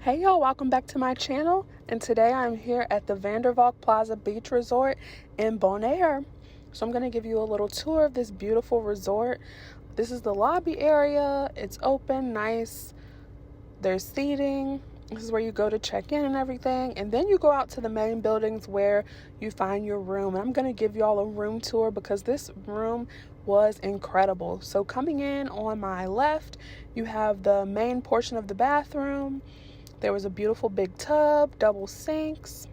Hey y'all, welcome back to my channel, and today I'm here at the Valk Plaza Beach Resort in Bonaire. So I'm going to give you a little tour of this beautiful resort. This is the lobby area. It's open, nice. There's seating. This is where you go to check in and everything, and then you go out to the main buildings where you find your room. And I'm going to give y'all a room tour because this room was incredible. So coming in on my left, you have the main portion of the bathroom. There was a beautiful big tub, double sinks,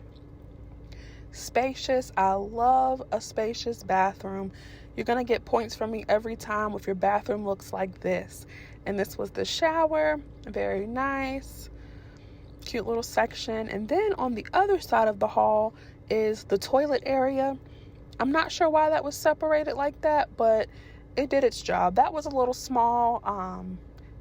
spacious. I love a spacious bathroom. You're going to get points from me every time if your bathroom looks like this. And this was the shower, very nice, cute little section. And then on the other side of the hall is the toilet area. I'm not sure why that was separated like that, but it did its job. That was a little small.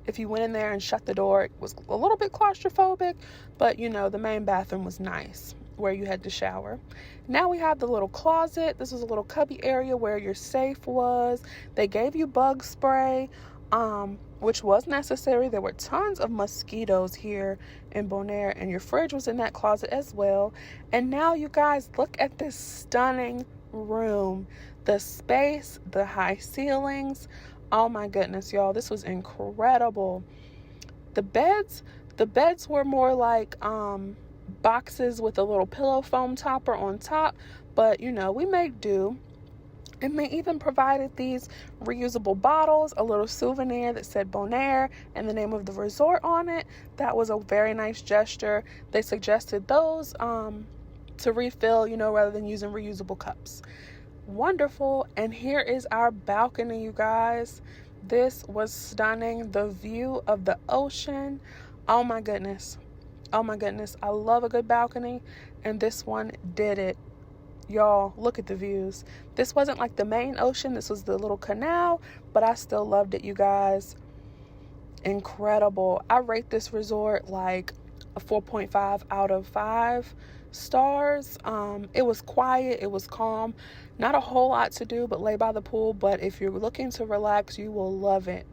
If you went in there and shut the door, it was a little bit claustrophobic, but you know, the main bathroom was nice where you had to shower. Now we have the little closet. This was a little cubby area where your safe was. They gave you bug spray, which was necessary. There were tons of mosquitoes here in Bonaire, and your fridge was in that closet as well. And now you guys, look at this stunning room. The space, the high ceilings. Oh my goodness, y'all, this was incredible. The beds were more like boxes with a little pillow foam topper on top, but you know, we make do. And they even provided these reusable bottles, a little souvenir that said Bonaire and the name of the resort on it. That was a very nice gesture. They suggested those to refill, you know, rather than using reusable cups. Wonderful. And here is our balcony, you guys. This was stunning. The view of the ocean. Oh my goodness. Oh my goodness. I love a good balcony, and this one did it. Y'all, look at the views. This wasn't like the main ocean. This was the little canal, but I still loved it, you guys. Incredible. I rate this resort like a 4.5 out of 5 stars. It was quiet, it was calm, not a whole lot to do but lay by the pool, but if you're looking to relax, you will love it.